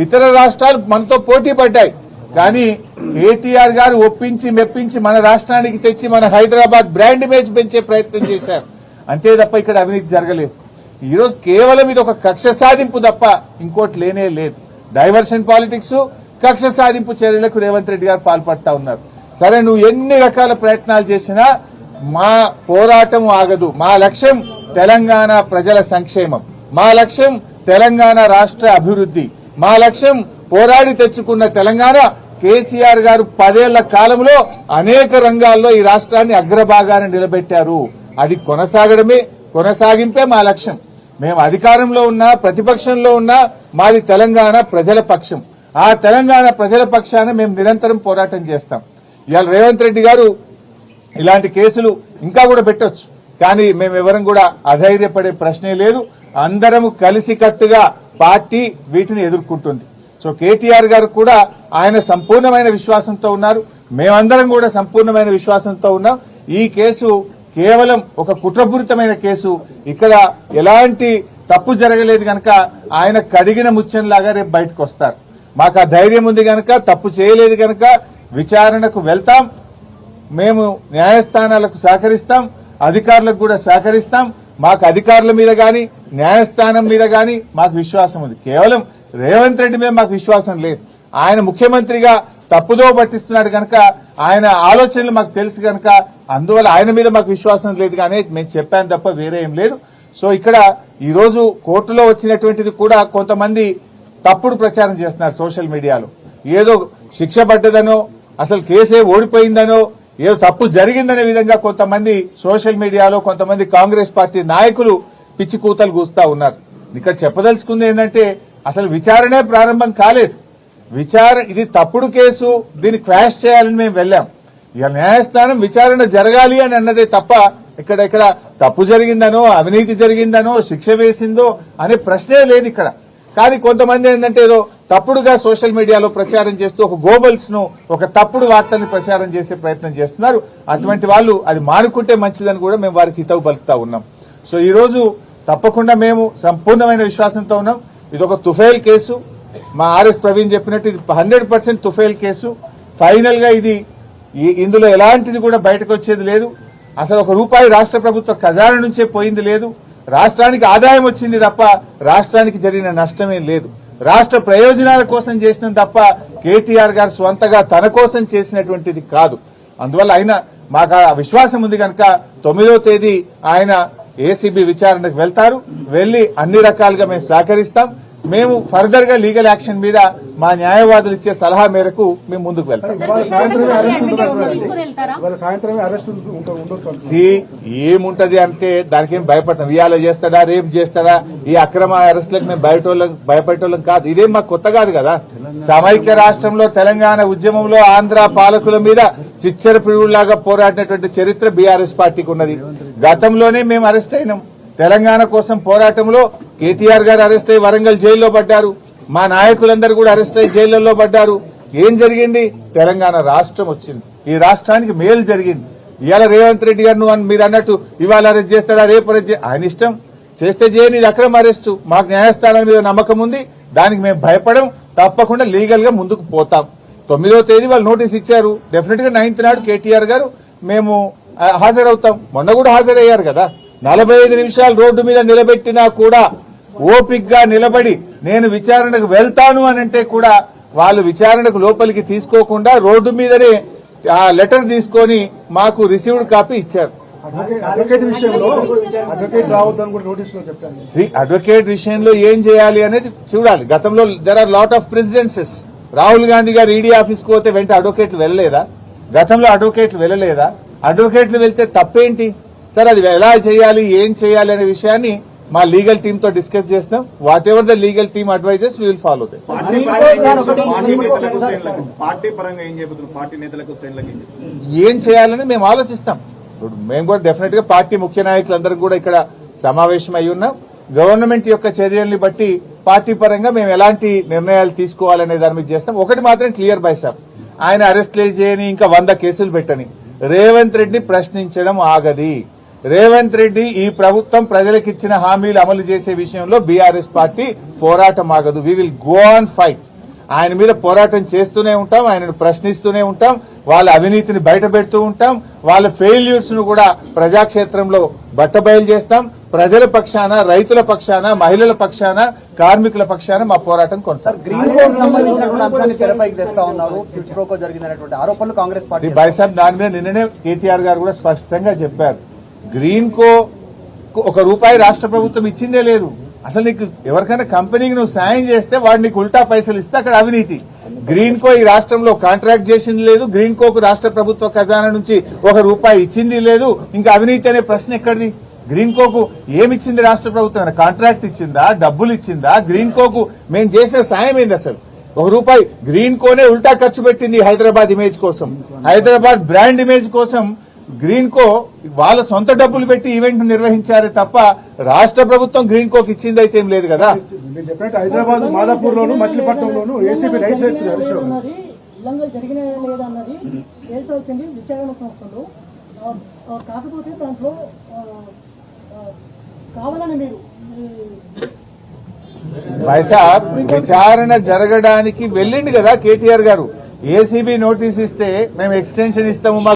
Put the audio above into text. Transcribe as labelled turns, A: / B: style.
A: ఇతర రాష్ట్రాలు మనతో పోటీ పడ్డాయి. కానీ కేటీఆర్ గారు ఒప్పించి మెప్పించి మన రాష్ట్రానికి తెచ్చి మన హైదరాబాద్ బ్రాండ్ ఇమేజ్ పెంచే ప్రయత్నం చేశారు. అంతే తప్ప ఇక్కడ అవినీతి జరగలేదు. ఈరోజు కేవలం ఇది ఒక కక్ష సాధింపు తప్ప ఇంకోటి లేనే లేదు. డైవర్షన్ పాలిటిక్స్, కక్ష సాధింపు చర్యలకు రేవంత్ రెడ్డి గారు పాల్పడతా ఉన్నారు. సరే, నువ్వు ఎన్ని రకాల ప్రయత్నాలు చేసినా మా పోరాటం ఆగదు. మా లక్ష్యం తెలంగాణ ప్రజల సంక్షేమం, మా లక్ష్యం తెలంగాణ రాష్ట్ర అభివృద్ధి, మా లక్ష్యం పోరాడి తెచ్చుకున్న తెలంగాణ. కేసీఆర్ గారు 10 ఏళ్ల కాలంలో అనేక రంగాల్లో ఈ రాష్ట్రాన్ని అగ్రభాగాన్ని నిలబెట్టారు. అది కొనసాగింపే మా లక్ష్యం. మేము అధికారంలో ఉన్నా ప్రతిపక్షంలో ఉన్నా మాది తెలంగాణ ప్రజల పక్షం. ఆ తెలంగాణ ప్రజల పక్షాన మేము నిరంతరం పోరాటం చేస్తాం. ఇవాళ రేవంత్ రెడ్డి గారు ఇలాంటి కేసులు ఇంకా కూడా పెట్టొచ్చు, కానీ మేమెవరం కూడా అధైర్యపడే ప్రశ్నే లేదు. అందరము కలిసికట్టుగా పార్టీ వీటిని ఎదుర్కొంటుంది. సో కేటీఆర్ గారు కూడా ఆయన సంపూర్ణమైన విశ్వాసంతో ఉన్నారు, మేమందరం కూడా సంపూర్ణమైన విశ్వాసంతో ఉన్నాం. ఈ కేసు కేవలం ఒక కుట్రపూరితమైన కేసు. ఇక్కడ ఎలాంటి తప్పు జరగలేదు గనక ఆయన కడిగిన ముత్యంలాగా రేపు బయటకు వస్తారు. మాకు ఆ ధైర్యం ఉంది గనక, తప్పు చేయలేదు గనక విచారణకు వెళ్తాం. మేము న్యాయస్థానాలకు సహకరిస్తాం, అధికారులకు కూడా సహకరిస్తాం. మాకు అధికారుల మీద గాని న్యాయస్థానం మీద గాని మాకు విశ్వాసం ఉంది. కేవలం రేవంత్ రెడ్డి మీద మాకు విశ్వాసం లేదు. ఆయన ముఖ్యమంత్రిగా తప్పుదో పట్టిస్తున్నాడు కనుక, ఆయన ఆలోచనలు మాకు తెలుసు కనుక, అందువల్ల ఆయన మీద మాకు విశ్వాసం లేదు. కానీ మేము చెప్పాను తప్ప వేరే ఏం లేదు. సో ఇక్కడ ఈ రోజు కోర్టులో వచ్చినటువంటిది కూడా కొంతమంది తప్పుడు ప్రచారం చేస్తున్నారు సోషల్ మీడియాలో. ఏదో శిక్ష పడ్డదనో, అసలు కేసే ఓడిపోయిందనో, ఏదో తప్పు జరిగిందనే విధంగా కొంతమంది సోషల్ మీడియాలో కొంతమంది కాంగ్రెస్ పార్టీ నాయకులు పిచ్చి కూతలు కూస్తా ఉన్నారు. ఇక్కడ చెప్పదలుచుకుంది ఏంటంటే, అసలు విచారణే ప్రారంభం కాలేదు. ఇది తప్పుడు కేసు, దీన్ని క్వాష్ చేయాలని మేము వెళ్ళాం. ఇక న్యాయస్థానం విచారణ జరగాలి అని అన్నదే తప్ప ఇక్కడ తప్పు జరిగిందనో, అవినీతి జరిగిందనో, శిక్ష వేసిందో అనే ప్రశ్నే లేదు ఇక్కడ. కానీ కొంతమంది ఏంటంటే ఏదో తప్పుడుగా సోషల్ మీడియాలో ప్రచారం చేస్తూ ఒక గోబల్స్ ను, ఒక తప్పుడు వార్తల్ని ప్రచారం చేసే ప్రయత్నం చేస్తున్నారు. అటువంటి వాళ్ళు అది మానుకుంటే మంచిదని కూడా మేము వారికి హితవు పలుకుతా ఉన్నాం. సో ఈ రోజు తప్పకుండా మేము సంపూర్ణమైన విశ్వాసంతో ఉన్నాం. ఇది ఒక తుఫైల్ కేసు. మా ఆర్ఎస్ ప్రవీణ్ చెప్పినట్టు ఇది 100% తుఫైల్ కేసు. ఫైనల్ గా ఇందులో ఎలాంటిది కూడా బయటకు వచ్చేది లేదు. అసలు ₹1 రాష్ట్ర ప్రభుత్వ ఖజానా నుంచే పోయింది లేదు. రాష్ట్రానికి ఆదాయం వచ్చింది తప్ప రాష్ట్రానికి జరిగిన నష్టమేం లేదు. రాష్ట్ర ప్రయోజనాల కోసం చేసిన తప్ప కేటీఆర్ గారు స్వంతగా తన కోసం చేసినటువంటిది కాదు. అందువల్ల మాకు ఆ విశ్వాసం ఉంది కనుక 9వ తేదీ ఆయన ఏసీబీ విచారణకు వెళ్తారు. వెళ్లి అన్ని రకాలుగా మేము సహకరిస్తాం. మేము ఫర్దర్ గా లీగల్ యాక్షన్ మీద మా న్యాయవాదులు ఇచ్చే సలహా మేరకు మేము ముందుకు వెళ్తాం. ఏముంటది అంటే దానికి ఏం భయపడతాం. ఇవాళ చేస్తాడా, రేపు చేస్తాడా, ఈ అక్రమ అరెస్టులకు మేము భయపడేటోళ్ళం కాదు. ఇదేం మాకు కొత్త కాదు కదా. సమైక్య రాష్ట్రంలో తెలంగాణ ఉద్యమంలో ఆంధ్ర పాలకుల మీద చిచ్చర పిడుగులాగా పోరాడినటువంటి చరిత్ర బీఆర్ఎస్ పార్టీకి ఉన్నది. గతంలోనే మేము అరెస్ట్ అయినాం. తెలంగాణ కోసం పోరాటంలో కేటీఆర్ గారు అరెస్ట్ అయ్యి వరంగల్ జైల్లో పడ్డారు. మా నాయకులందరూ కూడా అరెస్ట్ అయ్యి జైళ్లలో పడ్డారు. ఏం జరిగింది? తెలంగాణ రాష్ట్రం వచ్చింది. ఈ రాష్ట్రానికి మేలు జరిగింది. ఇవాళ రేవంత్ రెడ్డి గారు మీరు అన్నట్టు ఇవాళ అరెస్ట్ చేస్తాడా, రేపు అరెస్ట్ ఆయన ఇష్టం, చేస్తే చేయని, ఇది అక్రమ అరెస్టు. మాకు న్యాయస్థానాల మీద నమ్మకం ఉంది. దానికి మేము భయపడం. తప్పకుండా లీగల్ గా ముందుకు పోతాం. 9వ తేదీ వాళ్ళు నోటీస్ ఇచ్చారు. డెఫినెట్ గా 9th నాడు కేటీఆర్ గారు మేము హాజరవుతాం. మొన్న కూడా హాజరయ్యారు కదా. 45 నిమిషాలు రోడ్డు మీద నిలబెట్టినా కూడా ఓపిగ్గా నిలబడి నేను విచారణకు వెళ్తాను అని అంటే కూడా వాళ్ళు విచారణకు లోపలికి తీసుకోకుండా రోడ్డు మీదనే ఆ లెటర్ తీసుకొని మాకు రిసీవ్డ్ కాపీ ఇచ్చారు. అడ్వకేట్ విషయంలో ఏం చేయాలి అనేది చూడాలి. గతంలో there are lot of precedences. Rahul Gandhi గారు ఈడీ ఆఫీస్కి పోతే వెంట అడ్వకేట్లు వెళ్ళలేదా? గతంలో అడ్వకేట్లు వెళ్ళలేదా? అడ్వకేట్లు వెళ్తే తప్పేంటి? సార్ అది ఎలా చేయాలి, ఏం చేయాలి అనే విషయాన్ని మా లీగల్ టీమ్ తో డిస్కస్ చేస్తాం. Whatever the legal team advises we will follow that. ఏం చేయాలని మేము ఆలోచిస్తాం. మేము కూడా డెఫినెట్ గా పార్టీ ముఖ్య నాయకులందరూ కూడా ఇక్కడ సమావేశం అయి ఉన్నాం. గవర్నమెంట్ యొక్క చర్యల్ని బట్టి పార్టీ పరంగా మేము ఎలాంటి నిర్ణయాలు తీసుకోవాలనే దాని మీద చేస్తాం. ఒకటి మాత్రం క్లియర్ బై సార్, ఆయన అరెస్ట్ చేయని ఇంకా 100 కేసులు పెట్టని రేవంత్ రెడ్డిని ప్రశ్నించడం ఆగది. రేవంత్ రెడ్డి ఈ ప్రభుత్వం ప్రజలకు ఇచ్చిన హామీలు అమలు చేసే విషయంలో బీఆర్ఎస్ పార్టీ పోరాటం ఆగదు. We will go on fight. ఆయన మీద పోరాటం చేస్తూనే ఉంటాం, ఆయనను ప్రశ్నిస్తూనే ఉంటాం, వాళ్ళ అవినీతిని బయట పెడుతూ ఉంటాం, వాళ్ళ ఫెయిల్యూర్స్ ను కూడా ప్రజాక్షేత్రంలో బట్టబయలు చేస్తాం. ప్రజల పక్షాన, రైతుల పక్షాన, మహిళల పక్షాన, కార్మికుల పక్షాన మా పోరాటం కొనసాగుతుంది.
B: గ్రీన్ కోడ్ సంబంధించినటువంటి అంశాన్ని తెరపైకి తెస్తా ఉన్నారు. కిడ్స్ప్రోకో జరిగినటువంటి ఆరోపణలు కాంగ్రెస్ పార్టీ
A: బైసాబ్ దాని మీద నిన్ననే కేటీఆర్ గారు కూడా స్పష్టంగా చెప్పారు. గ్రీన్ కో ఒక రూపాయి రాష్ట్ర ప్రభుత్వం ఇచ్చిందే లేదు. అసలు నీకు ఎవరికైనా కంపెనీకి నువ్వు సాయం చేస్తే వాడు నీకు ఉల్టా పైసలు ఇస్తే అక్కడ అవినీతి. గ్రీన్ కో ఈ రాష్ట్రంలో కాంట్రాక్ట్ చేసింది లేదు, గ్రీన్ కోకు రాష్ట్ర ప్రభుత్వ ఖజానా నుంచి ఒక రూపాయి ఇచ్చింది లేదు. ఇంకా అవినీతి అనే ప్రశ్న ఎక్కడిది? గ్రీన్ కోకు ఏమిచ్చింది రాష్ట్ర ప్రభుత్వం? కాంట్రాక్ట్ ఇచ్చిందా, డబ్బులు ఇచ్చిందా? గ్రీన్ కోకు మేము చేసిన సాయం ఏంది? అసలు ఒక రూపాయి గ్రీన్ కోనే ఉల్టా ఖర్చు పెట్టింది హైదరాబాద్ ఇమేజ్ కోసం, హైదరాబాద్ బ్రాండ్ ఇమేజ్ కోసం. గ్రీన్ కో వాళ్ళ సొంత డబ్బులు పెట్టి ఈవెంట్ నిర్వహించారే తప్ప రాష్ట్ర ప్రభుత్వం గ్రీన్ కోకి ఇచ్చింది అయితే ఏం లేదు కదా.
C: మీరు చెప్పినట్టు హైదరాబాద్ మాదాపూర్ లోను మచిలీపట్నంలోను ఏసీబీ రైట్స్ ఎత్తున్నారు.
D: ఉల్లంఘన జరిగిన లేదా అన్నది తేల్చాల్సింది విచారణ సంస్థలు. కాకపోతే దాంట్లో కావాలని మీరు
A: వైసాబ్ విచారణ జరగడానికి వెళ్ళింది కదా కేటీఆర్ గారు. ఏసీబీ నోటీస్ ఇస్తే మేము ఎక్స్టెన్షన్ ఇస్తాము